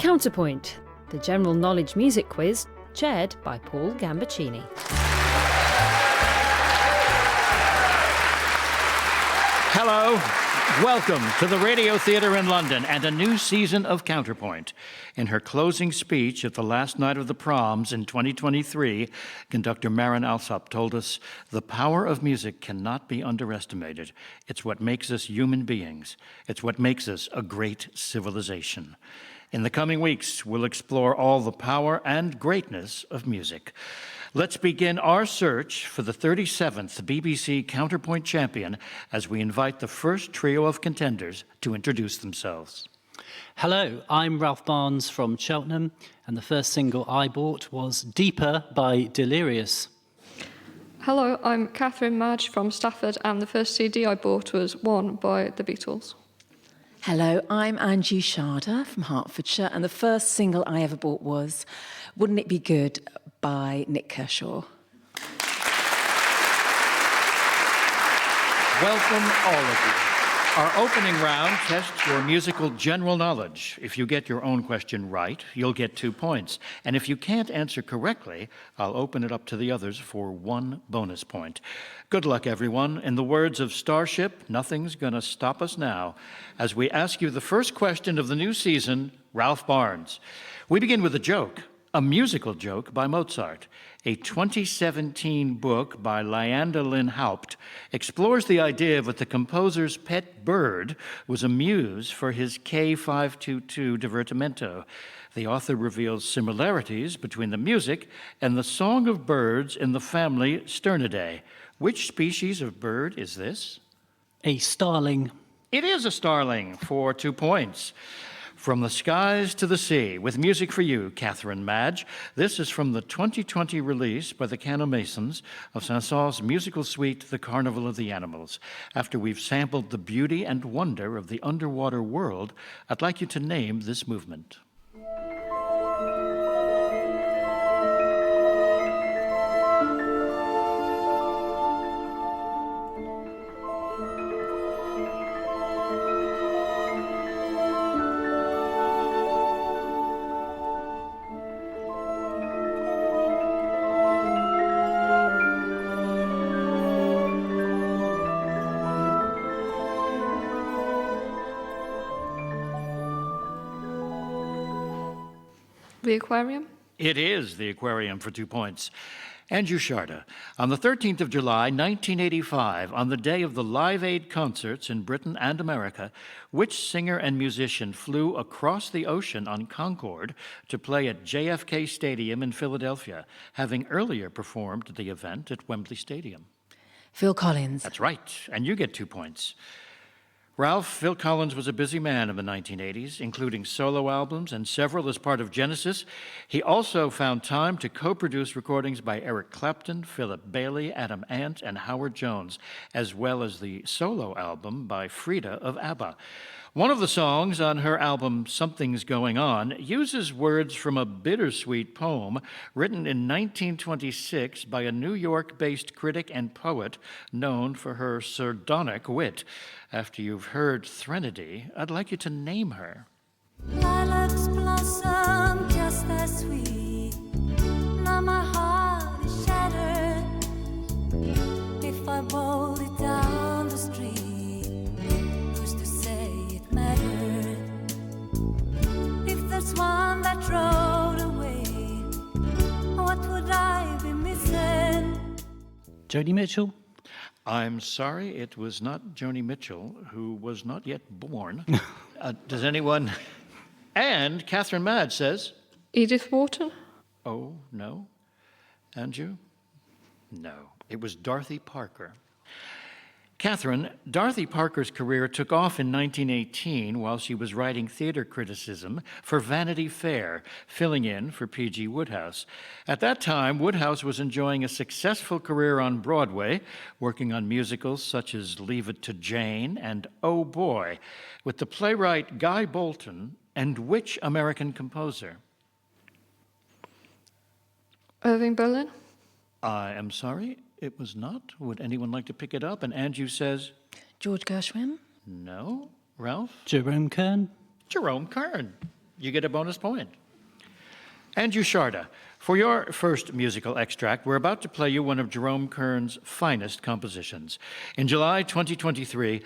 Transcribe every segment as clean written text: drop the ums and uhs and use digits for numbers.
Counterpoint, the general knowledge music quiz, chaired by Paul Gambaccini. Hello, welcome to the Radio Theatre in London and a new season of Counterpoint. In her closing speech at the last night of the proms in 2023, conductor Maren Alsop told us, "The power of music cannot be underestimated. It's what makes us human beings. It's what makes us a great civilization." In the coming weeks, we'll explore all the power and greatness of music. Let's begin our search for the 37th BBC Counterpoint champion as we invite the first trio of contenders to introduce themselves. Hello, I'm Ralph Barnes from Cheltenham, and the first single I bought was Deeper by Delirious. Hello, I'm Katherine Madge from Stafford, and the first CD I bought was One by the Beatles. Hello, I'm Anju Sharda from Hertfordshire, and the first single I ever bought was Wouldn't It Be Good by Nick Kershaw. Welcome, all of you. Our opening round tests your musical general knowledge. If you get your own question right, you'll get 2 points. And if you can't answer correctly, I'll open it up to the others for 1 bonus point. Good luck, everyone. In the words of Starship, nothing's gonna stop us now. As we ask you the first question of the new season, Ralph Barnes. We begin with a joke. A musical joke by Mozart. A 2017 book by Leander Lynn Haupt explores the idea that the composer's pet bird was a muse for his K522 divertimento. The author reveals similarities between the music and the song of birds in the family Sternidae. Which species of bird is this? A starling. It is a starling for 2 points. From the Skies to the Sea, with music for you, Katherine Madge. This is from the 2020 release by the Canomasons of Saint-Saëns' musical suite, The Carnival of the Animals. After we've sampled the beauty and wonder of the underwater world, I'd like you to name this movement. The Aquarium? It is the Aquarium for 2 points. Anju Sharda. On the 13th of July, 1985, on the day of the Live Aid concerts in Britain and America, which singer and musician flew across the ocean on Concorde to play at JFK Stadium in Philadelphia, having earlier performed the event at Wembley Stadium? Phil Collins. That's right, and you get 2 points. Ralph, Phil Collins was a busy man in the 1980s, including solo albums and several as part of Genesis. He also found time to co-produce recordings by Eric Clapton, Philip Bailey, Adam Ant, and Howard Jones, as well as the solo album by Frida of ABBA. One of the songs on her album, Something's Going On, uses words from a bittersweet poem written in 1926 by a New York-based critic and poet known for her sardonic wit. After you've heard Threnody, I'd like you to name her. Lilacs blossom just as sweet. Now my heart is shattered. If I rolled it down the street, who's to say it mattered? If there's one that rode away, what would I be missing? Joni Mitchell? I'm sorry, it was not Joni Mitchell, who was not yet born. Does anyone? And Katherine Madge says, Edith Wharton? oh, no. Anju? No, it was Dorothy Parker. Katherine, Dorothy Parker's career took off in 1918 while she was writing theater criticism for Vanity Fair, filling in for P.G. Wodehouse. At that time, Wodehouse was enjoying a successful career on Broadway, working on musicals such as Leave It to Jane and Oh Boy, with the playwright Guy Bolton and which American composer? Irving Berlin? I am sorry, it was not. Would anyone like to pick it up? And Anju says, George Gershwin. no. Ralph? Jerome Kern? Jerome Kern. you get a bonus point. Anju Sharda, for your first musical extract, we're about to play you one of Jerome Kern's finest compositions. In July 2023,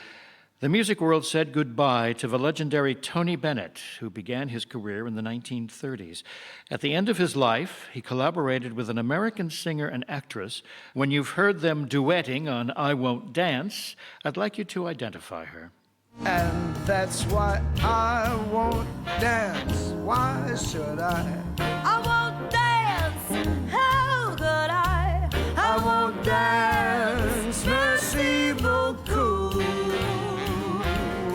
the music world said goodbye to the legendary Tony Bennett, who began his career in the 1930s. At the end of his life, he collaborated with an American singer and actress. When you've heard them duetting on I Won't Dance, I'd like you to identify her. And that's why I won't dance. Why should I? I won't dance. How could I? I won't dance. Merci beaucoup.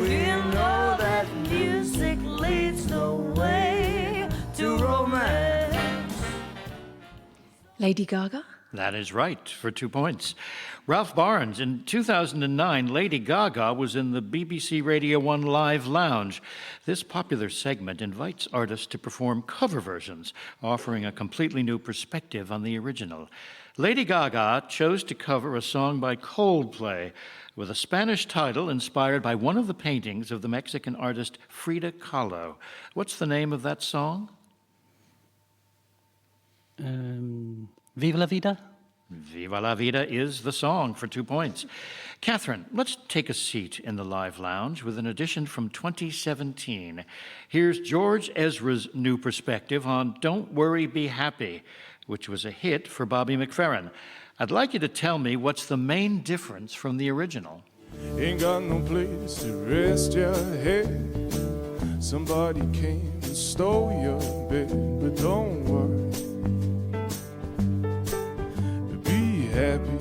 We know that music leads the way to romance. Lady Gaga? That is right, for 2 points. Ralph Barnes, in 2009, Lady Gaga was in the BBC Radio 1 Live Lounge. This popular segment invites artists to perform cover versions, offering a completely new perspective on the original. Lady Gaga chose to cover a song by Coldplay with a Spanish title inspired by one of the paintings of the Mexican artist Frida Kahlo. What's the name of that song? Viva la vida? Viva la Vida is the song, for 2 points. Katherine, let's take a seat in the Live Lounge with an edition from 2017. Here's George Ezra's new perspective on Don't Worry, Be Happy, which was a hit for Bobby McFerrin. I'd like you to tell me what's the main difference from the original. Ain't got no place to rest your head. Somebody came and stole your bed, but don't worry. Happy.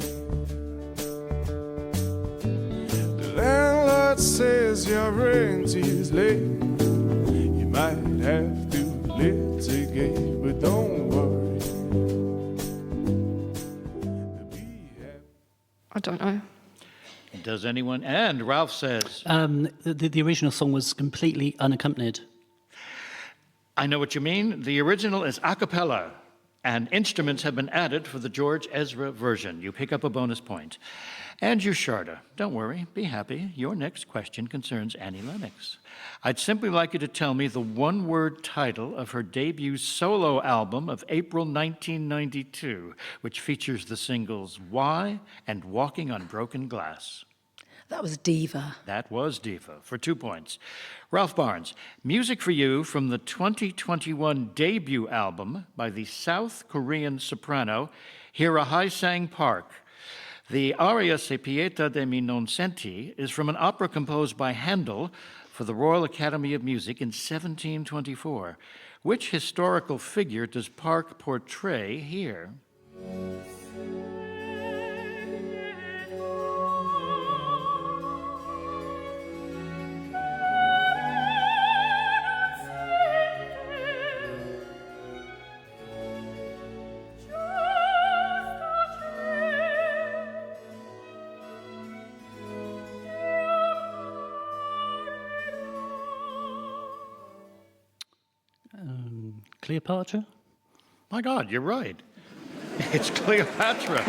The landlord says your rent is late. You might have to litigate, but don't worry. Be happy. I don't know. Does anyone? And Ralph says. The original song was completely unaccompanied. I know what you mean. The original is a cappella, and instruments have been added for the George Ezra version. You pick up a bonus point. Anju Sharda, don't worry, be happy. Your next question concerns Annie Lennox. I'd simply like you to tell me the one-word title of her debut solo album of April 1992, which features the singles Why and Walking on Broken Glass. That was Diva. That was Diva, for 2 points. Ralph Barnes, music for you from the 2021 debut album by the South Korean soprano Hira Hae-sang Park. The aria Se pieta de mi non senti is from an opera composed by Handel for the Royal Academy of Music in 1724. Which historical figure does Park portray here? Cleopatra? My God, you're right. It's Cleopatra.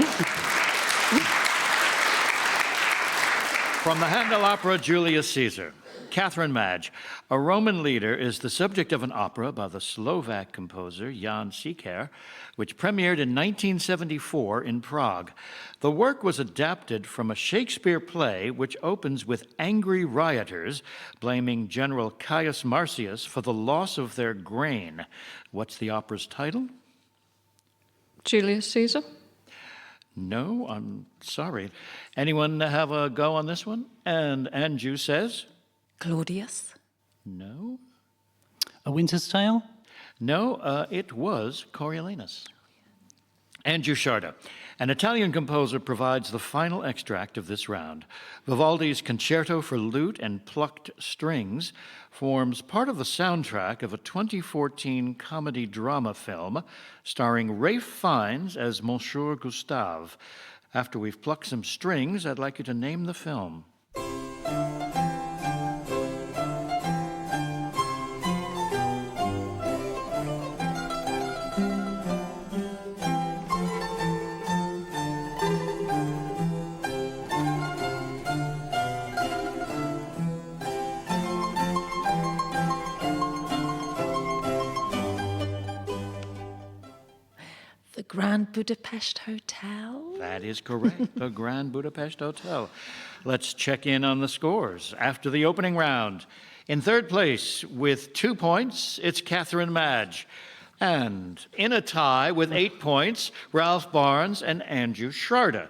From the Handel opera Julius Caesar. Katherine Madge, a Roman leader, is the subject of an opera by the Slovak composer Jan Siker, which premiered in 1974 in Prague. The work was adapted from a Shakespeare play which opens with angry rioters blaming General Caius Marcius for the loss of their grain. What's the opera's title? Julius Caesar? No, I'm sorry. Anyone have a go on this one? And Anju says? Claudius? No. A Winter's Tale? No, it was Coriolanus. Anju Sharda, an Italian composer, provides the final extract of this round. Vivaldi's Concerto for Lute and Plucked Strings forms part of the soundtrack of a 2014 comedy-drama film starring Ralph Fiennes as Monsieur Gustave. After we've plucked some strings, I'd like you to name the film. Grand Budapest Hotel? That is correct, the Grand Budapest Hotel. Let's check in on the scores after the opening round. In third place with 2 points, it's Katherine Madge. And in a tie with 8 points, Ralph Barnes and Anju Sharda.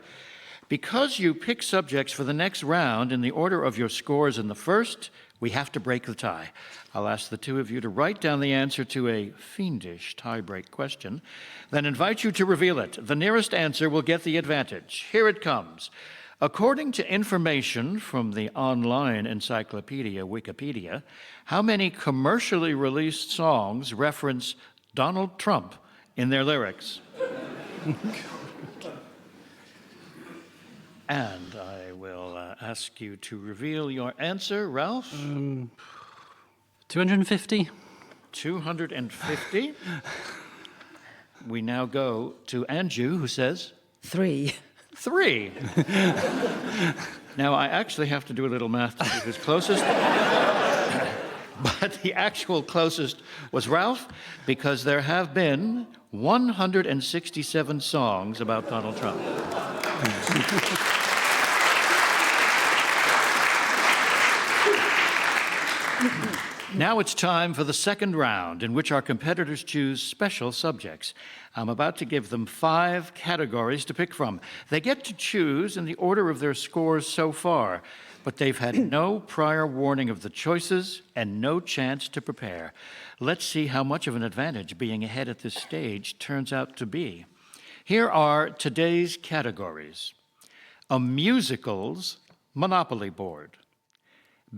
Because you pick subjects for the next round in the order of your scores in the first, we have to break the tie. I'll ask the two of you to write down the answer to a fiendish tie-break question, then invite you to reveal it. The nearest answer will get the advantage. Here it comes. According to information from the online encyclopedia Wikipedia, how many commercially released songs reference Donald Trump in their lyrics? And I will ask you to reveal your answer. Ralph? 250. 250. We now go to Anju, who says 3. 3. Now, I actually have to do a little math to see who's closest. But the actual closest was Ralph, because there have been 167 songs about Donald Trump. Now it's time for the second round, in which our competitors choose special subjects. I'm about to give them 5 categories to pick from. They get to choose in the order of their scores so far, but they've had no prior warning of the choices and no chance to prepare. Let's see how much of an advantage being ahead at this stage turns out to be. Here are today's categories: a musical's Monopoly board,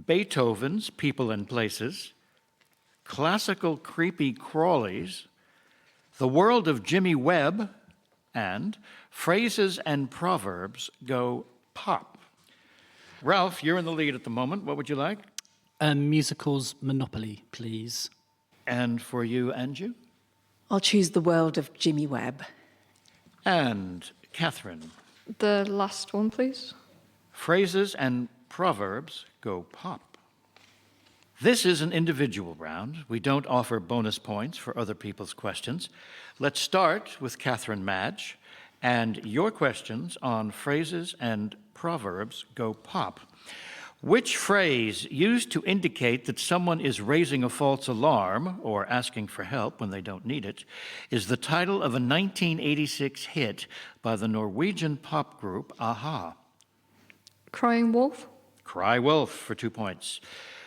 Beethoven's People and Places, classical creepy crawlies, the world of Jimmy Webb, and phrases and proverbs go pop. Ralph, you're in the lead at the moment. What would you like? A musical's Monopoly, please. And for you, Anju? I'll choose the world of Jimmy Webb. And Katherine? The last one, please. Phrases and proverbs go pop. This is an individual round. We don't offer bonus points for other people's questions. Let's start with Katherine Madge, and your questions on phrases and proverbs go pop. Which phrase used to indicate that someone is raising a false alarm or asking for help when they don't need it is the title of a 1986 hit by the Norwegian pop group a-ha? Crying Wolf. Cry Wolf for 2 points.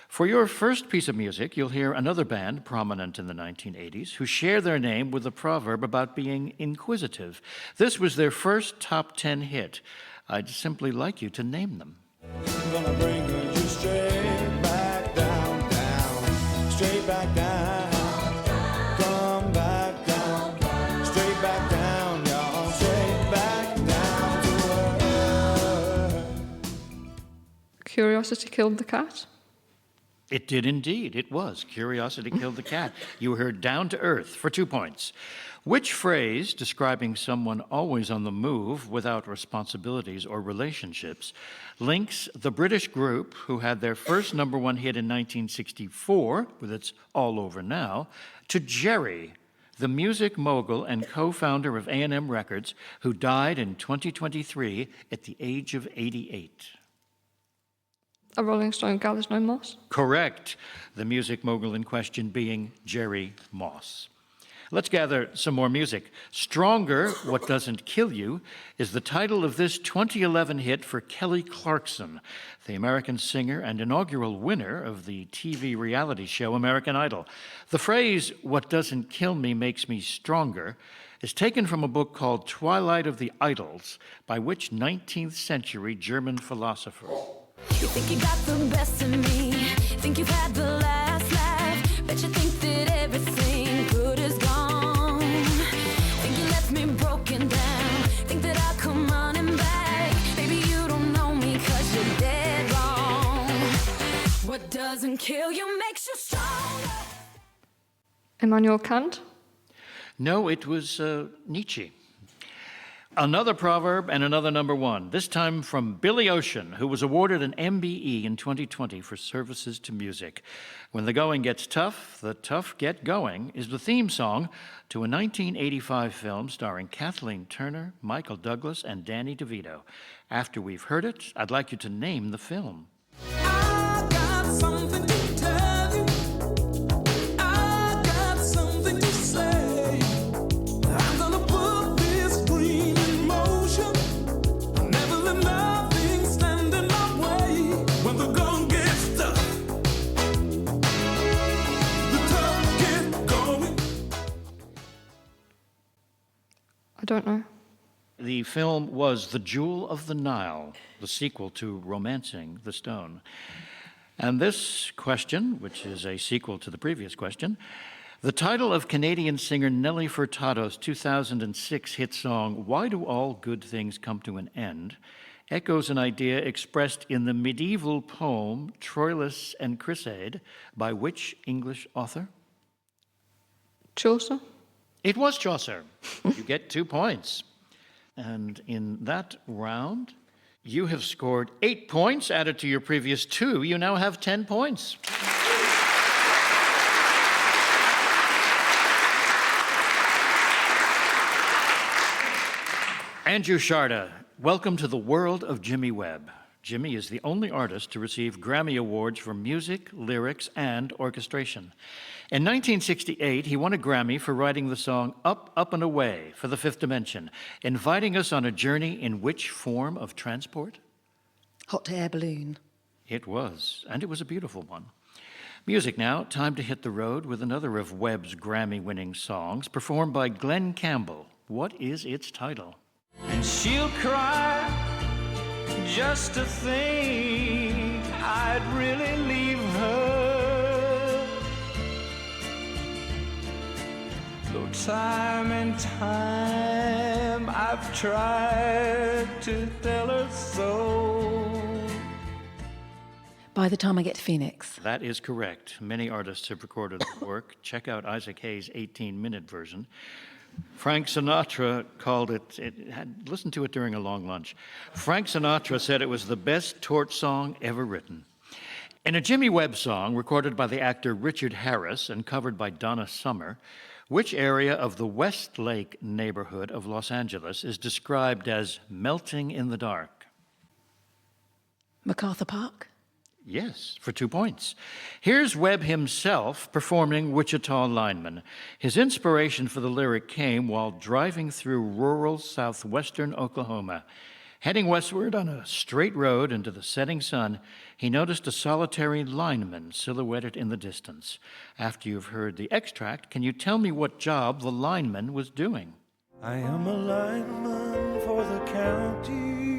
For your first piece of music, you'll hear another band prominent in the 1980s who share their name with a proverb about being inquisitive. This was their first top 10 hit. I'd simply like you to name them. I'm gonna bring you straight back down, down, straight back down, come back down, straight back down, y'all, straight back down to earth. Curiosity Killed the Cat. It did indeed. It was Curiosity Killed the Cat. You heard Down to Earth for 2 points. Which phrase, describing someone always on the move without responsibilities or relationships, links the British group who had their first #1 hit in 1964, with its All Over Now, to Jerry, the music mogul and co-founder of A&M Records, who died in 2023 at the age of 88? A Rolling Stone Gathers No Moss. Correct. The music mogul in question being Jerry Moss. Let's gather some more music. Stronger, What Doesn't Kill You, is the title of this 2011 hit for Kelly Clarkson, the American singer and inaugural winner of the TV reality show American Idol. The phrase, "What doesn't kill me makes me stronger," is taken from a book called Twilight of the Idols by which 19th century German philosopher? You think you got the best of me, think you've had the last laugh, bet you think that everything good is gone, think you left me broken down, think that I'll come running back, baby you don't know me 'cause you're dead wrong. What doesn't kill you makes you stronger. Immanuel Kant. No, it was Nietzsche. Another proverb and another number one, this time from Billy Ocean, who was awarded an MBE in 2020 for services to music. When the going gets tough, the tough get going is the theme song to a 1985 film starring Kathleen Turner, Michael Douglas, and Danny DeVito. After we've heard it, I'd like you to name the film. I got something to tell you. I got something to say. I'm gonna put this dream in motion. I'll never let nothing stand in my way. When the going gets tough, the tough get going. I don't know. The film was The Jewel of the Nile, the sequel to Romancing the Stone. And this question, which is a sequel to the previous question, the title of Canadian singer Nelly Furtado's 2006 hit song, Why Do All Good Things Come to an End, echoes an idea expressed in the medieval poem Troilus and Chrysade by which English author? Chaucer? It was Chaucer. You get 2 points. And in that round, you have scored 8 points. Added to your previous 2, you now have 10 points. Anju Sharda, welcome to the world of Jimmy Webb. Jimmy is the only artist to receive Grammy Awards for music, lyrics, and orchestration. In 1968, he won a Grammy for writing the song Up, Up and Away for the Fifth Dimension, inviting us on a journey in which form of transport? Hot air balloon. It was, and it was a beautiful one. Music now, time to hit the road with another of Webb's Grammy-winning songs, performed by Glenn Campbell. What is its title? And she'll cry just to think I'd really leave her. Though time and time I've tried to tell her so. By the Time I Get to Phoenix. That is correct. Many artists have recorded the work. Check out Isaac Hayes' 18-minute version. Frank Sinatra called it, listened to it during a long lunch. Frank Sinatra said it was the best torch song ever written. In a Jimmy Webb song recorded by the actor Richard Harris and covered by Donna Summer, which area of the Westlake neighborhood of Los Angeles is described as melting in the dark? MacArthur Park. Yes, for 2 points. Here's Webb himself performing Wichita Lineman. His inspiration for the lyric came while driving through rural southwestern Oklahoma. Heading westward on a straight road into the setting sun, he noticed a solitary lineman silhouetted in the distance. After you've heard the extract, can you tell me what job the lineman was doing? I am a lineman for the county,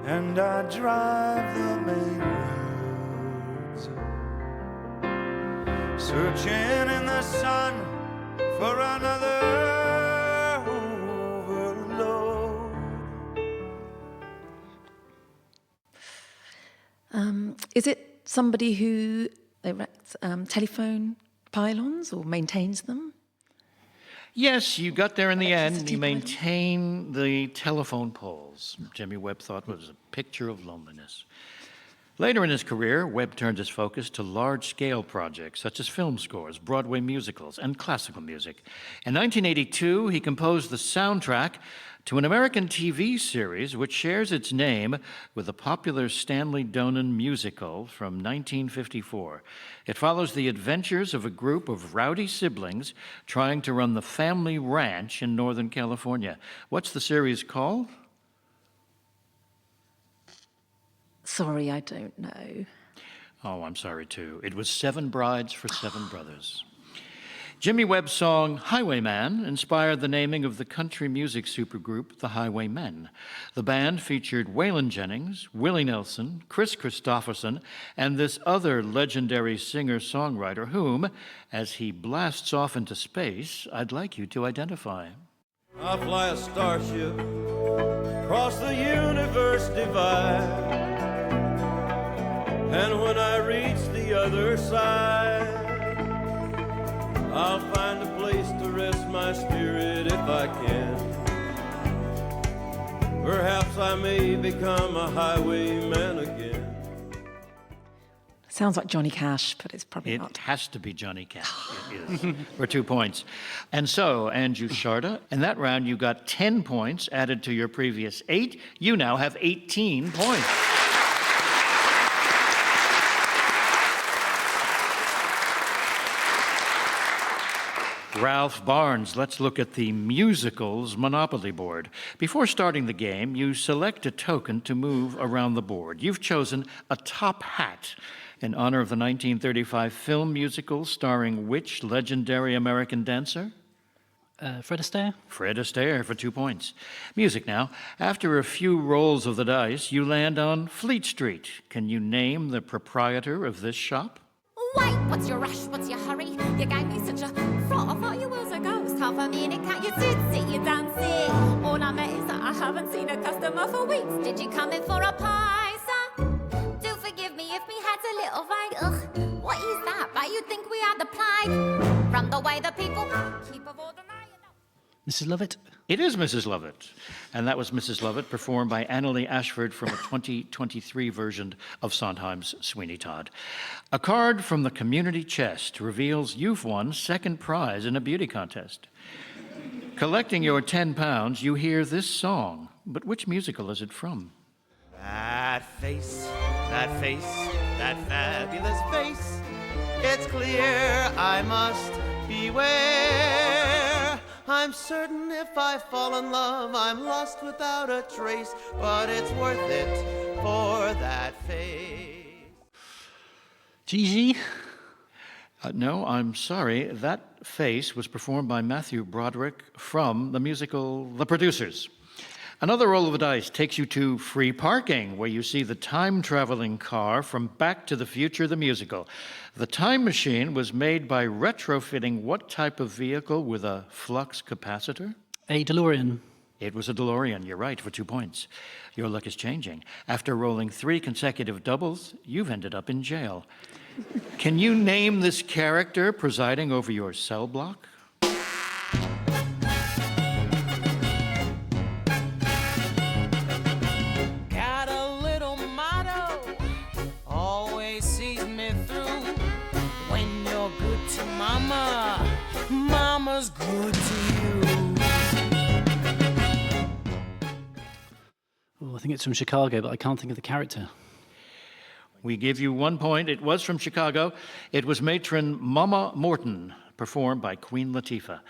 and I drive the main roads, searching in the sun for another overload. Is it somebody who erects telephone pylons or maintains them? Yes, you got there in the end. Electricity You maintain the telephone poles. Jimmy Webb thought was a picture of loneliness. Later in his career, Webb turned his focus to large-scale projects such as film scores, Broadway musicals, and classical music. In 1982, he composed the soundtrack to an American TV series which shares its name with the popular Stanley Donen musical from 1954. It follows the adventures of a group of rowdy siblings trying to run the family ranch in Northern California. What's the series called? Sorry, I don't know. Oh, I'm sorry, too. It was Seven Brides for Seven Brothers. Jimmy Webb's song Highwayman inspired the naming of the country music supergroup The Highwaymen. The band featured Waylon Jennings, Willie Nelson, Chris Christopherson, and this other legendary singer-songwriter whom, as he blasts off into space, I'd like you to identify. I'll fly a starship across the universe divide, and when I reach the other side, I'll find a place to rest my spirit I can. Perhaps I may become a highwayman again. Sounds like Johnny Cash, but it's probably It not. has to be Johnny Cash. It is. For 2 points. And so, Anju Sharda, in that round you got 10 points added to your previous 8. You now have 18 points. Ralph Barnes, let's look at the musicals Monopoly board. Before starting the game, you select a token to move around the board. You've chosen a top hat in honor of the 1935 film musical starring which legendary American dancer? Fred Astaire? Fred Astaire for 2 points. Music now. After a few rolls of the dice, you land on Fleet Street. Can you name the proprietor of this shop? Wait, what's your rush? What's your hurry? You gave me such a fright. I thought you was a ghost. Half a minute, can't you sit, you don't sit. All I meant is that I haven't seen a customer for weeks. Did you come in for a pie, sir? Do forgive me if me head's a little vague. Ugh, what is that? But you think we are the plague? From the way the people keep of ordinary. Mrs. Lovett? It is Mrs. Lovett. And that was Mrs. Lovett, performed by Annalie Ashford from a 2023 version of Sondheim's Sweeney Todd. A card from the community chest reveals you've won second prize in a beauty contest. Collecting your £10, you hear this song. But which musical is it from? That face, that fabulous face. It's clear I must beware. I'm certain if I fall in love, I'm lost without a trace. But it's worth it for that face. Gigi? No, I'm sorry. That face was performed by Matthew Broderick from the musical The Producers. Another roll of the dice takes you to free parking, where you see the time-traveling car from Back to the Future, the musical. The time machine was made by retrofitting what type of vehicle with a flux capacitor? A DeLorean. It was a DeLorean, you're right, for 2 points. Your luck is changing. After rolling 3 consecutive doubles, you've ended up in jail. Can you name this character presiding over your cell block? Got a little motto, always sees me through. When you're good to mama, mama's good to you. Oh, I think it's from Chicago, but I can't think of the character. We give you 1 point. It was from Chicago. It was matron Mama Morton, performed by Queen Latifah.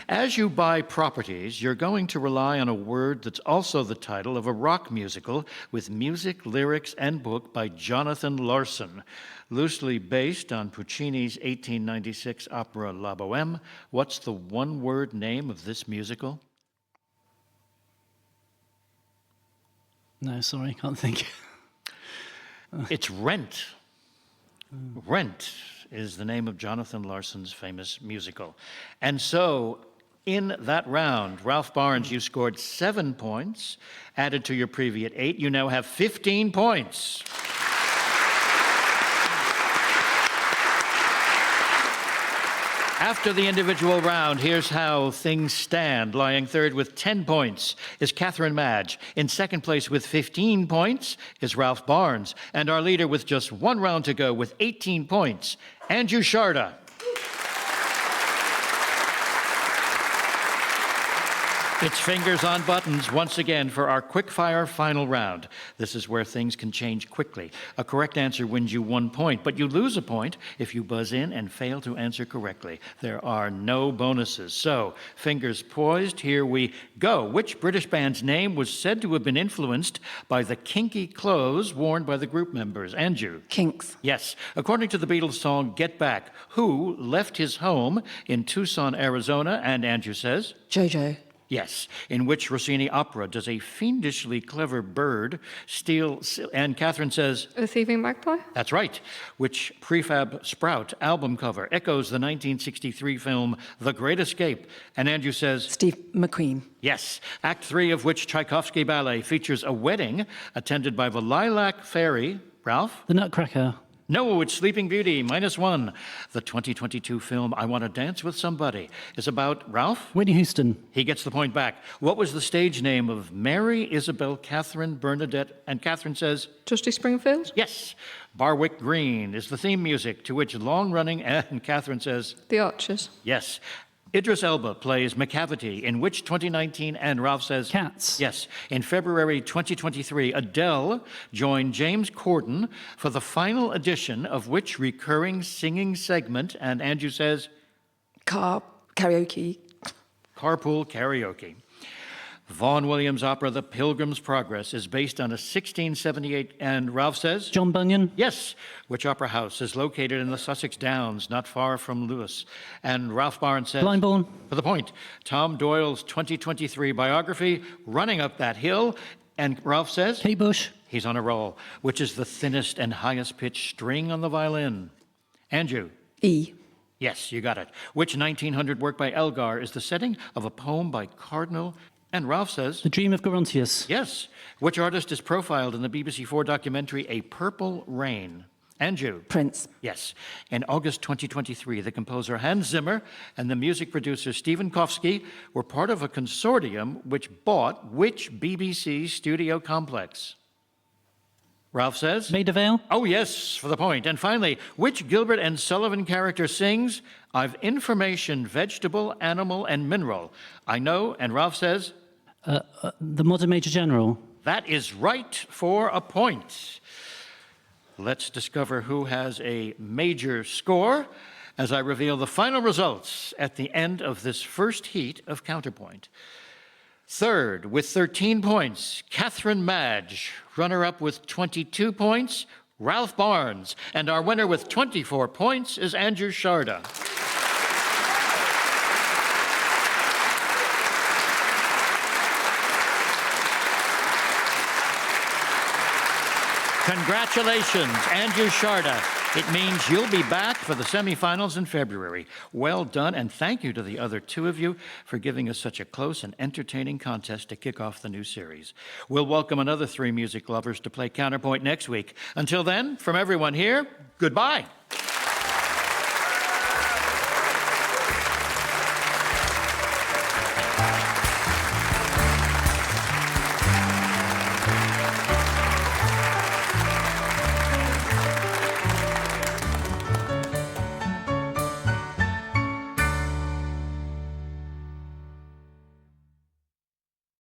As you buy properties, you're going to rely on a word that's also the title of a rock musical with music, lyrics, and book by Jonathan Larson. Loosely based on Puccini's 1896 opera La Bohème, what's the one-word name of this musical? No, sorry, can't think. It's Rent. Rent is the name of Jonathan Larson's famous musical. And so, in that round, Ralph Barnes, you scored 7 points. Added to your previous 8, you now have 15 points. After the individual round, here's how things stand. Lying third with 10 points is Katherine Madge. In second place with 15 points is Ralph Barnes. And our leader with just 1 round to go with 18 points, Anju Sharda. It's fingers on buttons once again for our quickfire final round. This is where things can change quickly. A correct answer wins you 1 point, but you lose a point if you buzz in and fail to answer correctly. There are no bonuses. So, fingers poised, here we go. Which British band's name was said to have been influenced by the kinky clothes worn by the group members? Anju? Kinks. Yes. According to the Beatles song Get Back, who left his home in Tucson, Arizona, and Anju says? Jojo. Yes. In which Rossini opera does a fiendishly clever bird steal, and Catherine says? A thieving magpie? That's right. Which prefab Sprout album cover echoes the 1963 film The Great Escape, and Anju says? Steve McQueen. Yes. Act 3 of which Tchaikovsky ballet features a wedding attended by the Lilac Fairy. Ralph? The Nutcracker. No, it's Sleeping Beauty, -1. The 2022 film I Want to Dance with Somebody is about Ralph. Whitney Houston. He gets the point back. What was the stage name of Mary Isabel Catherine Bernadette? And Catherine says, Trustee Springfield? yes. Barwick Green is the theme music, to which long-running, and Catherine says, The Archers. yes. Idris Elba plays McCavity in which 2019, and Ralph says, Cats. yes. In February 2023, Adele joined James Corden for the final edition of which recurring singing segment, and Anju says, Car karaoke. Carpool Karaoke. Vaughan Williams' opera The Pilgrim's Progress is based on a 1678, and Ralph says, John Bunyan. yes. Which opera house is located in the Sussex Downs, not far from Lewis? And Ralph Barnes says, Blindborn. for the point, Tom Doyle's 2023 biography, Running Up That Hill, and Ralph says, Kate Bush. he's on a roll, which is the thinnest and highest pitched string on the violin. Anju. E. Yes, you got it. Which 1900 work by Elgar is the setting of a poem by Cardinal? And Ralph says, The Dream of Gerontius. yes. Which artist is profiled in the BBC4 documentary A Purple Rain? Anju. Prince. Yes. In August 2023, the composer Hans Zimmer and the music producer Stephen Kofsky were part of a consortium which bought which BBC studio complex? Ralph says, Maida Vale. oh, yes, for the point. And finally, which Gilbert and Sullivan character sings, I've information, vegetable, animal, and mineral? I know, and Ralph says, The Modern Major General. that is right for a point. Let's discover who has a major score as I reveal the final results at the end of this first heat of Counterpoint. Third, with 13 points, Katherine Madge. Runner-up with 22 points, Ralph Barnes. And our winner with 24 points is Anju Sharda. Congratulations, Anju Sharda. It means you'll be back for the semifinals in February. Well done, and thank you to the other two of you for giving us such a close and entertaining contest to kick off the new series. We'll welcome another 3 music lovers to play Counterpoint next week. Until then, from everyone here, goodbye.